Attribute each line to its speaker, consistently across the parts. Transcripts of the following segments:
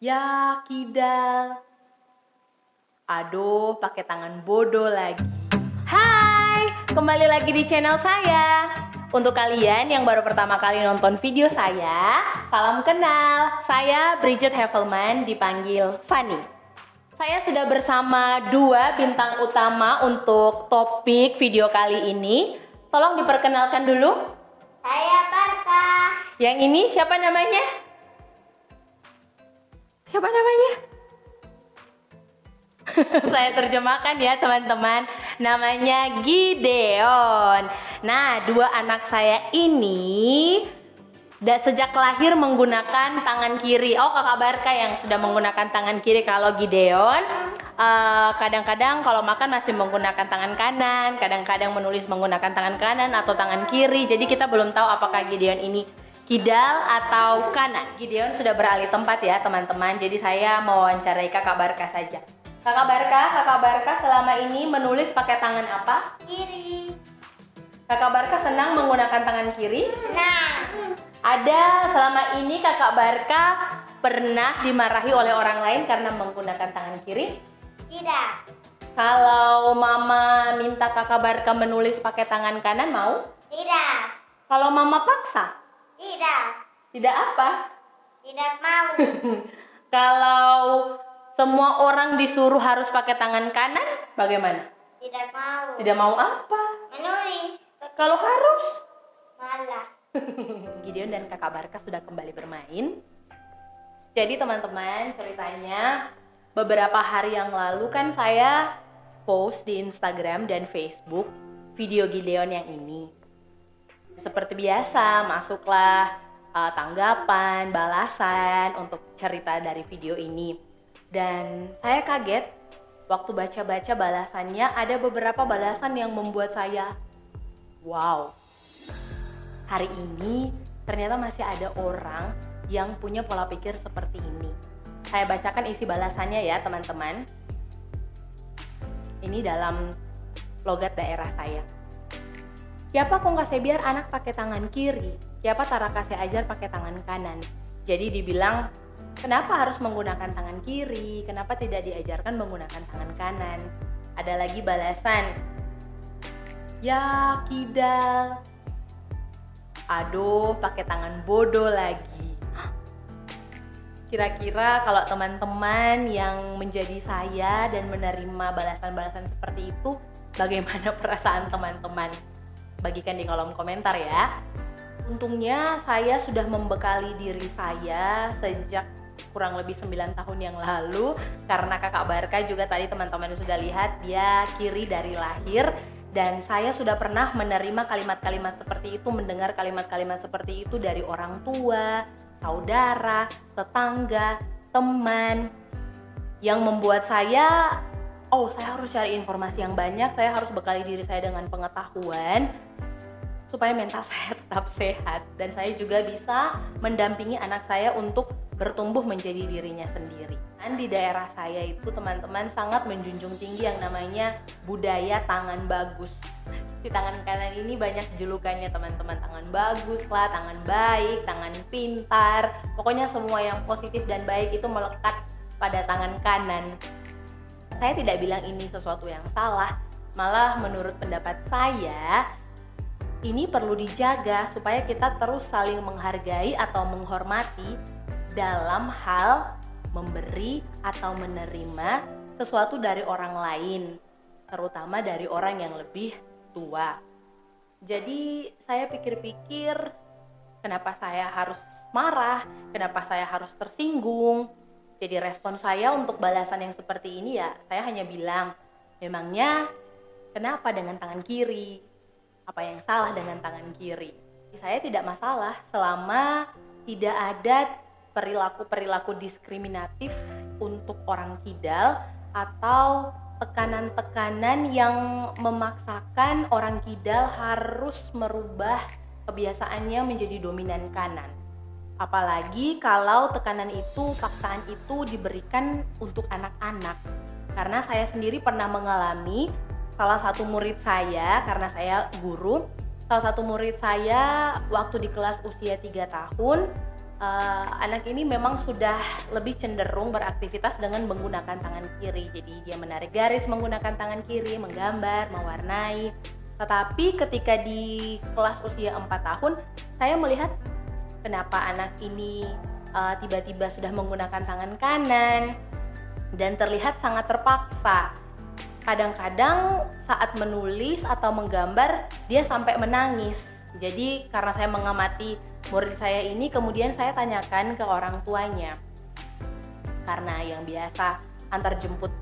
Speaker 1: Ya, kidal. Aduh, pakai tangan bodoh lagi. Hai, kembali lagi di channel saya. Untuk kalian yang baru pertama kali nonton video saya, salam kenal. Saya Bridget Hevelman, dipanggil Fanny. Saya sudah bersama dua bintang utama untuk topik video kali ini. Tolong diperkenalkan dulu.
Speaker 2: Saya Barka.
Speaker 1: Yang ini siapa namanya? Siapa namanya? Saya terjemahkan ya teman-teman. Namanya Gideon. Nah, dua anak saya ini sejak lahir menggunakan tangan kiri. Oh, kakak Barka yang sudah menggunakan tangan kiri. Kalau Gideon kadang-kadang kalau makan masih menggunakan tangan kanan, kadang-kadang menulis menggunakan tangan kanan atau tangan kiri. Jadi kita belum tahu apakah Gideon ini kidal atau kanan. Gideon sudah beralih tempat ya teman-teman. Jadi saya mewawancarai kakak Barka saja. Kakak Barka selama ini menulis pakai tangan apa?
Speaker 2: Kiri.
Speaker 1: Kakak Barka senang menggunakan tangan kiri?
Speaker 2: Nah,
Speaker 1: Ada selama ini kakak Barka pernah dimarahi oleh orang lain karena menggunakan tangan kiri?
Speaker 2: tidak.
Speaker 1: Kalau mama minta kakak Barka menulis pakai tangan kanan mau?
Speaker 2: Tidak.
Speaker 1: Kalau mama paksa?
Speaker 2: Tidak.
Speaker 1: Tidak apa?
Speaker 2: Tidak mau.
Speaker 1: Kalau semua orang disuruh harus pakai tangan kanan, bagaimana?
Speaker 2: Tidak mau.
Speaker 1: Tidak mau apa?
Speaker 2: Menulis.
Speaker 1: Kalau harus?
Speaker 2: Malas.
Speaker 1: Gideon dan kakak Barka sudah kembali bermain. Jadi teman-teman, ceritanya beberapa hari yang lalu kan saya post di Instagram dan Facebook video Gideon yang ini. Seperti biasa, masuklah tanggapan, balasan untuk cerita dari video ini. Dan saya kaget waktu baca-baca balasannya, ada beberapa balasan yang membuat saya wow. Hari ini ternyata masih ada orang yang punya pola pikir seperti ini. Saya bacakan isi balasannya ya teman-teman. Ini dalam logat daerah saya. Siapa kok kasih biar anak pakai tangan kiri? Siapa tara kasih ajar pakai tangan kanan? Jadi dibilang, kenapa harus menggunakan tangan kiri? Kenapa tidak diajarkan menggunakan tangan kanan? Ada lagi balasan, ya kidal. Aduh, pakai tangan bodoh lagi. Kira-kira kalau teman-teman yang menjadi saya dan menerima balasan-balasan seperti itu, bagaimana perasaan teman-teman? Bagikan di kolom komentar ya. Untungnya saya sudah membekali diri saya sejak kurang lebih 9 tahun yang lalu. Karena kakak Barka juga tadi teman-teman sudah lihat, dia kiri dari lahir. Dan saya sudah pernah menerima kalimat-kalimat seperti itu, mendengar kalimat-kalimat seperti itu dari orang tua, saudara, tetangga, teman, yang membuat saya, saya harus cari informasi yang banyak, saya harus bekali diri saya dengan pengetahuan supaya mental saya tetap sehat dan saya juga bisa mendampingi anak saya untuk bertumbuh menjadi dirinya sendiri. Dan di daerah saya itu teman-teman sangat menjunjung tinggi yang namanya budaya tangan bagus. Di tangan kanan ini banyak julukannya teman-teman, tangan bagus lah, tangan baik, tangan pintar, pokoknya semua yang positif dan baik itu melekat pada tangan kanan. Saya tidak bilang ini sesuatu yang salah, malah menurut pendapat saya ini perlu dijaga supaya kita terus saling menghargai atau menghormati dalam hal memberi atau menerima sesuatu dari orang lain, terutama dari orang yang lebih tua. Jadi saya pikir-pikir, kenapa saya harus marah, kenapa saya harus tersinggung. Jadi respon saya untuk balasan yang seperti ini ya, saya hanya bilang, memangnya kenapa dengan tangan kiri? Apa yang salah dengan tangan kiri? Saya tidak masalah selama tidak ada perilaku-perilaku diskriminatif untuk orang kidal atau tekanan-tekanan yang memaksakan orang kidal harus merubah kebiasaannya menjadi dominan kanan. Apalagi kalau tekanan itu, paksaan itu diberikan untuk anak-anak. Karena saya sendiri pernah mengalami salah satu murid saya, karena saya guru, salah satu murid saya waktu di kelas usia 3 tahun anak ini memang sudah lebih cenderung beraktivitas dengan menggunakan tangan kiri. Jadi dia menarik garis menggunakan tangan kiri, menggambar, mewarnai. Tetapi ketika di kelas usia 4 tahun, saya melihat kenapa anak ini tiba-tiba sudah menggunakan tangan kanan dan terlihat sangat terpaksa. Kadang-kadang saat menulis atau menggambar, dia sampai menangis. Jadi karena saya mengamati murid saya ini, kemudian saya tanyakan ke orang tuanya. Karena yang biasa antar jemput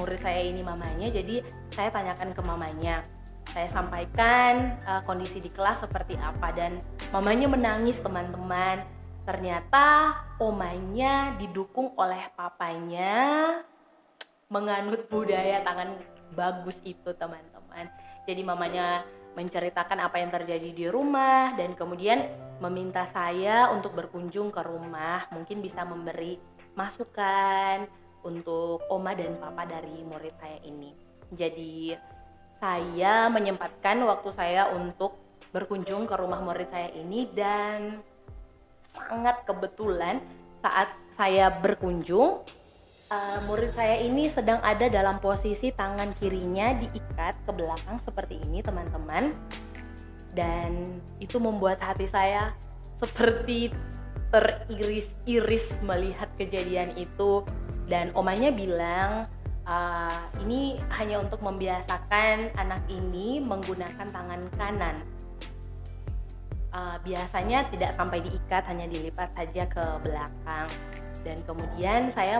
Speaker 1: murid saya ini mamanya, jadi saya tanyakan ke mamanya. Saya sampaikan kondisi di kelas seperti apa, dan mamanya menangis, teman-teman. Ternyata omanya didukung oleh papanya menganut budaya tangan bagus itu, teman-teman. Jadi mamanya menceritakan apa yang terjadi di rumah dan kemudian meminta saya untuk berkunjung ke rumah, mungkin bisa memberi masukan untuk oma dan papa dari murid saya ini. Jadi saya menyempatkan waktu saya untuk berkunjung ke rumah murid saya ini, dan sangat kebetulan saat saya berkunjung, murid saya ini sedang ada dalam posisi tangan kirinya diikat ke belakang seperti ini, teman-teman. Dan itu membuat hati saya seperti teriris-iris melihat kejadian itu. Dan omanya bilang, ini hanya untuk membiasakan anak ini menggunakan tangan kanan. Biasanya tidak sampai diikat, hanya dilipat saja ke belakang. Dan kemudian saya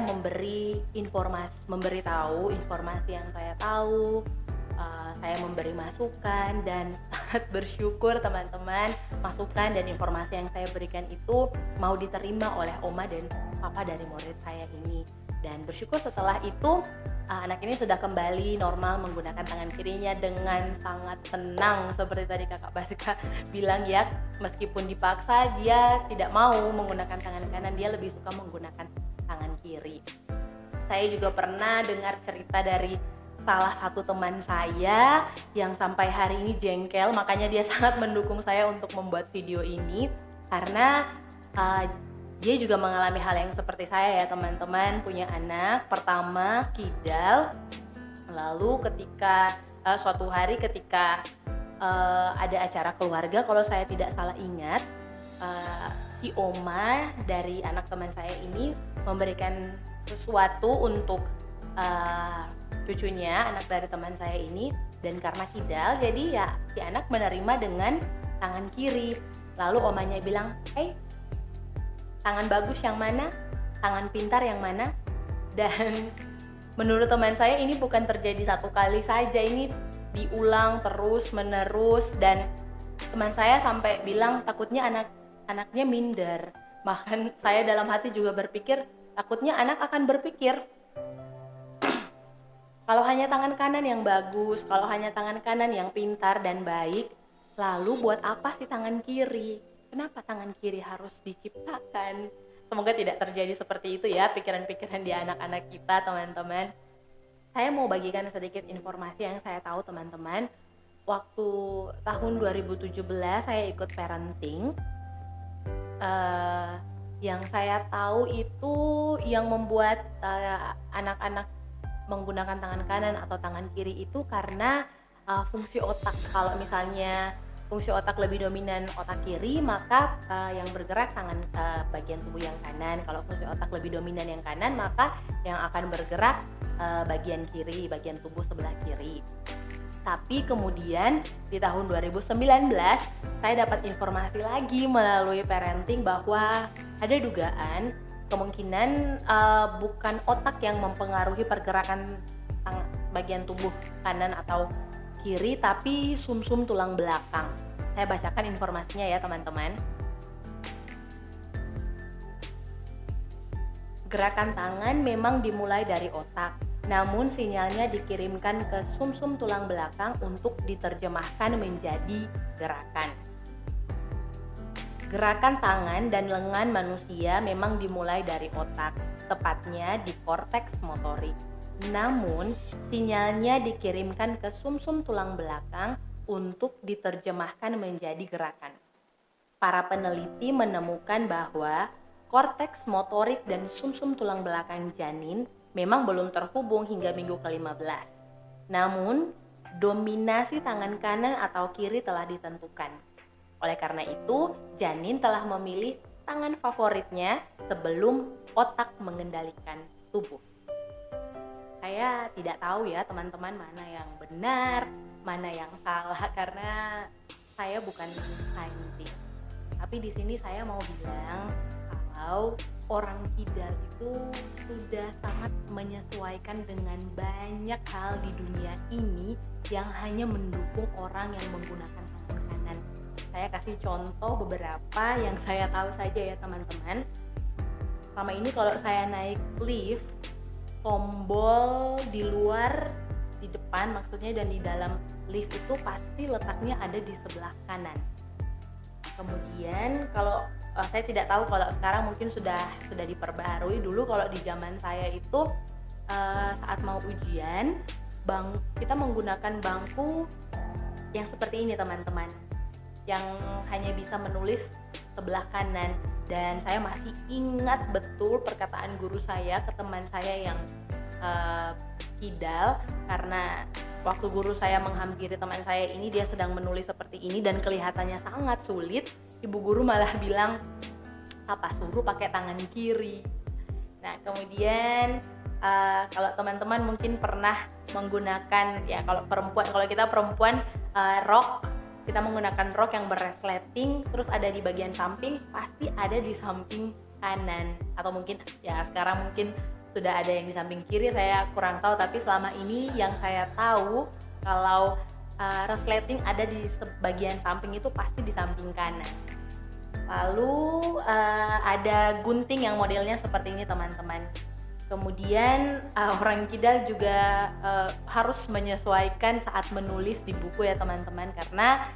Speaker 1: memberitahu informasi yang saya tahu, saya memberi masukan, dan sangat bersyukur teman-teman, masukan dan informasi yang saya berikan itu mau diterima oleh oma dan papa dari murid saya ini. Dan bersyukur setelah itu anak ini sudah kembali normal menggunakan tangan kirinya dengan sangat tenang, seperti tadi kakak Barka bilang ya, meskipun dipaksa dia tidak mau menggunakan tangan kanan, dia lebih suka menggunakan tangan kiri. Saya juga pernah dengar cerita dari salah satu teman saya yang sampai hari ini jengkel, makanya dia sangat mendukung saya untuk membuat video ini, karena dia juga mengalami hal yang seperti saya ya teman-teman, punya anak pertama kidal. Lalu ketika suatu hari ketika ada acara keluarga, kalau saya tidak salah ingat, si oma dari anak teman saya ini memberikan sesuatu untuk cucunya, anak dari teman saya ini, dan karena kidal jadi ya si anak menerima dengan tangan kiri. Lalu omanya bilang, tangan bagus yang mana? Tangan pintar yang mana? Dan menurut teman saya ini bukan terjadi satu kali saja, ini diulang terus menerus, dan teman saya sampai bilang takutnya anaknya minder. Bahkan saya dalam hati juga berpikir, takutnya anak akan berpikir kalau hanya tangan kanan yang bagus, kalau hanya tangan kanan yang pintar dan baik, lalu buat apa sih tangan kiri? Kenapa tangan kiri harus diciptakan? Semoga tidak terjadi seperti itu ya pikiran-pikiran di anak-anak kita, teman-teman. Saya mau bagikan sedikit informasi yang saya tahu, teman-teman. Waktu tahun 2017 saya ikut parenting. Yang saya tahu itu yang membuat anak-anak menggunakan tangan kanan atau tangan kiri itu karena fungsi otak. Kalau misalnya fungsi otak lebih dominan otak kiri, maka yang bergerak tangan bagian tubuh yang kanan. Kalau fungsi otak lebih dominan yang kanan, maka yang akan bergerak bagian kiri, bagian tubuh sebelah kiri. Tapi kemudian di tahun 2019 saya dapat informasi lagi melalui parenting bahwa ada dugaan kemungkinan bukan otak yang mempengaruhi pergerakan bagian tubuh kanan atau kiri, tapi sumsum tulang belakang. Saya bacakan informasinya ya teman-teman. Gerakan tangan memang dimulai dari otak, namun sinyalnya dikirimkan ke sumsum tulang belakang untuk diterjemahkan menjadi gerakan. Gerakan tangan dan lengan manusia memang dimulai dari otak, tepatnya di korteks motorik. Namun, sinyalnya dikirimkan ke sumsum tulang belakang untuk diterjemahkan menjadi gerakan. Para peneliti menemukan bahwa korteks motorik dan sumsum tulang belakang janin memang belum terhubung hingga minggu ke-15. Namun, dominasi tangan kanan atau kiri telah ditentukan. Oleh karena itu, janin telah memilih tangan favoritnya sebelum otak mengendalikan tubuh. Saya tidak tahu ya teman-teman mana yang benar, mana yang salah karena saya bukan saintis. Tapi di sini saya mau bilang kalau orang kidal itu sudah sangat menyesuaikan dengan banyak hal di dunia ini yang hanya mendukung orang yang menggunakan tangan kanan. Saya kasih contoh beberapa yang saya tahu saja ya teman-teman. Selama ini kalau saya naik lift, tombol di luar, di depan maksudnya, dan di dalam lift itu pasti letaknya ada di sebelah kanan. Kemudian kalau saya tidak tahu kalau sekarang mungkin sudah diperbaharui. Dulu kalau di zaman saya itu saat mau ujian, kita menggunakan bangku yang seperti ini teman-teman, yang hanya bisa menulis sebelah kanan. Dan saya masih ingat betul perkataan guru saya ke teman saya yang kidal, karena waktu guru saya menghampiri teman saya ini, dia sedang menulis seperti ini dan kelihatannya sangat sulit. Ibu guru malah bilang, apa suruh pakai tangan kiri. Nah kemudian kalau teman-teman mungkin pernah menggunakan, ya kalau kita perempuan rok, kita menggunakan rok yang berresleting, terus ada di bagian samping, pasti ada di samping kanan, atau mungkin ya sekarang mungkin sudah ada yang di samping kiri, saya kurang tahu. Tapi selama ini yang saya tahu kalau resleting ada di bagian samping itu pasti di samping kanan. Lalu ada gunting yang modelnya seperti ini teman-teman. Kemudian orang kidal juga harus menyesuaikan saat menulis di buku ya teman-teman, karena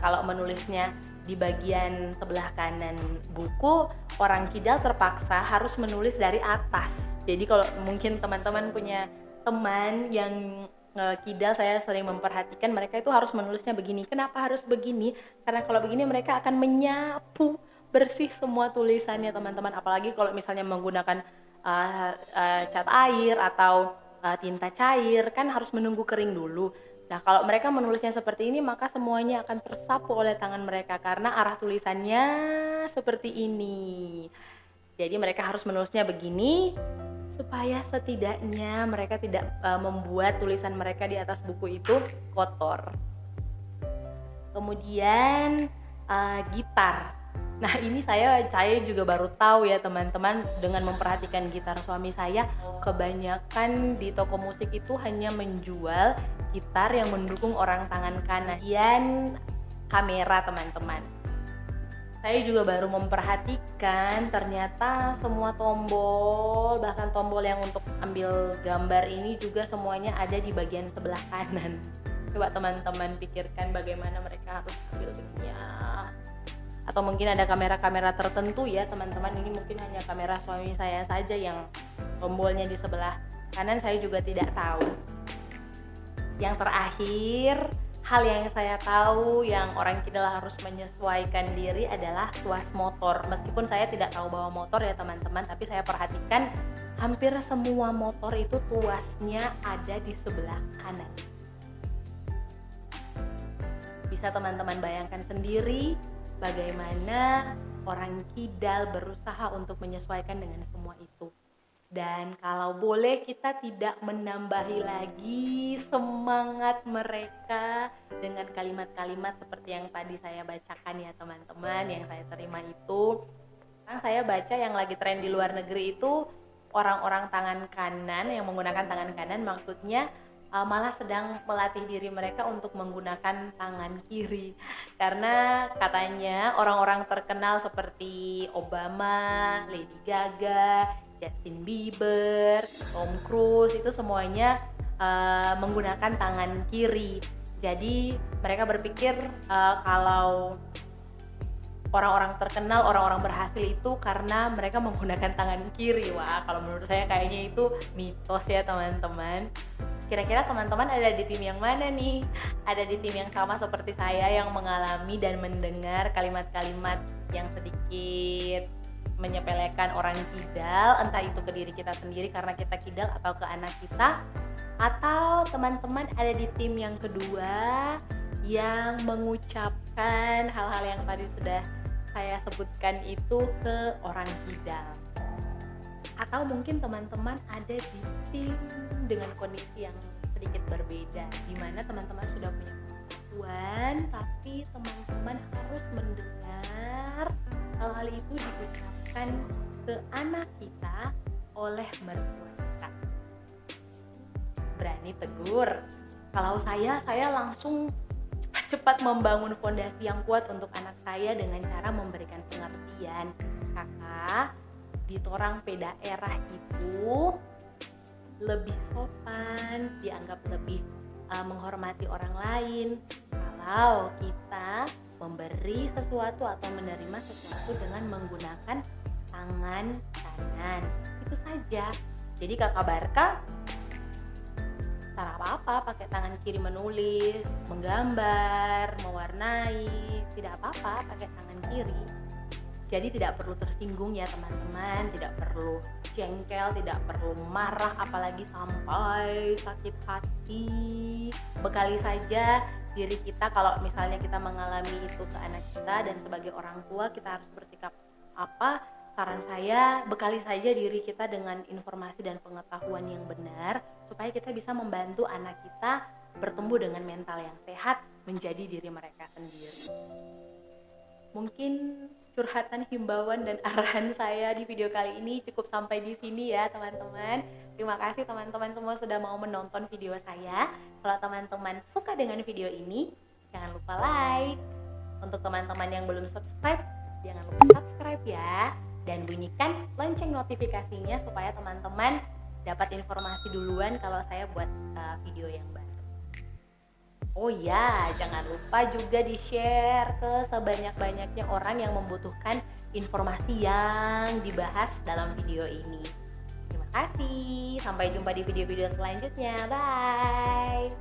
Speaker 1: kalau menulisnya di bagian sebelah kanan buku, orang kidal terpaksa harus menulis dari atas. Jadi kalau mungkin teman-teman punya teman yang kidal, saya sering memperhatikan mereka itu harus menulisnya begini. Kenapa harus begini? Karena kalau begini mereka akan menyapu bersih semua tulisannya teman-teman. Apalagi kalau misalnya menggunakan cat air atau tinta cair, kan harus menunggu kering dulu. Nah kalau mereka menulisnya seperti ini, maka semuanya akan tersapu oleh tangan mereka karena arah tulisannya seperti ini. Jadi mereka harus menulisnya begini supaya setidaknya mereka tidak membuat tulisan mereka di atas buku itu kotor. Kemudian gitar. Nah ini saya juga baru tahu ya teman-teman, dengan memperhatikan gitar suami saya. Kebanyakan di toko musik itu hanya menjual gitar yang mendukung orang tangan kanan. Dan kamera teman-teman. Saya juga baru memperhatikan ternyata semua tombol, bahkan tombol yang untuk ambil gambar ini juga semuanya ada di bagian sebelah kanan. Coba teman-teman pikirkan bagaimana mereka harus ambil begini. Atau mungkin ada kamera-kamera tertentu ya teman-teman, ini mungkin hanya kamera suami saya saja yang tombolnya di sebelah kanan, saya juga tidak tahu. Yang terakhir, hal yang saya tahu yang orang kidal harus menyesuaikan diri adalah tuas motor. Meskipun saya tidak tahu bawa motor ya teman-teman, tapi saya perhatikan hampir semua motor itu tuasnya ada di sebelah kanan. Bisa teman-teman bayangkan sendiri bagaimana orang kidal berusaha untuk menyesuaikan dengan semua itu. Dan kalau boleh kita tidak menambahi lagi semangat mereka dengan kalimat-kalimat seperti yang tadi saya bacakan ya teman-teman, yang saya terima itu. Sekarang saya baca yang lagi tren di luar negeri itu orang-orang tangan kanan, yang menggunakan tangan kanan, maksudnya malah sedang melatih diri mereka untuk menggunakan tangan kiri, karena katanya orang-orang terkenal seperti Obama, Lady Gaga, Justin Bieber, Tom Cruise itu semuanya menggunakan tangan kiri. Jadi mereka berpikir kalau orang-orang terkenal, orang-orang berhasil itu karena mereka menggunakan tangan kiri. Wah, kalau menurut saya kayaknya itu mitos ya teman-teman. Kira-kira teman-teman ada di tim yang mana nih? Ada di tim yang sama seperti saya yang mengalami dan mendengar kalimat-kalimat yang sedikit menyepelekan orang kidal, entah itu ke diri kita sendiri karena kita kidal atau ke anak kita, atau teman-teman ada di tim yang kedua yang mengucapkan hal-hal yang tadi sudah saya sebutkan itu ke orang kidal. Atau mungkin teman-teman ada di tim dengan kondisi yang sedikit berbeda, di mana teman-teman sudah punya pengetahuan tapi teman-teman harus mendengar hal-hal itu diucapkan ke anak kita oleh mertua kita. Berani tegur. Kalau saya langsung cepat-cepat membangun fondasi yang kuat untuk anak saya dengan cara memberikan pengertian. Kakak, di torang daerah itu lebih sopan, dianggap lebih menghormati orang lain kalau kita memberi sesuatu atau menerima sesuatu dengan menggunakan tangan kanan. Itu saja. Jadi kakak Barka tak apa-apa pakai tangan kiri menulis, menggambar, mewarnai, tidak apa-apa pakai tangan kiri. Jadi tidak perlu tersinggung ya teman-teman, tidak perlu jengkel, tidak perlu marah, apalagi sampai sakit hati. Bekali saja diri kita kalau misalnya kita mengalami itu ke anak kita, dan sebagai orang tua kita harus bersikap apa. Saran saya, bekali saja diri kita dengan informasi dan pengetahuan yang benar supaya kita bisa membantu anak kita bertumbuh dengan mental yang sehat menjadi diri mereka sendiri. Mungkin curhatan, himbauan, dan arahan saya di video kali ini cukup sampai di sini ya teman-teman. Terima kasih teman-teman semua sudah mau menonton video saya. Kalau teman-teman suka dengan video ini, jangan lupa like. Untuk teman-teman yang belum subscribe, jangan lupa subscribe ya. Dan bunyikan lonceng notifikasinya supaya teman-teman dapat informasi duluan kalau saya buat video yang baru. Oh ya, jangan lupa juga di-share ke sebanyak-banyaknya orang yang membutuhkan informasi yang dibahas dalam video ini. Terima kasih, sampai jumpa di video-video selanjutnya. Bye!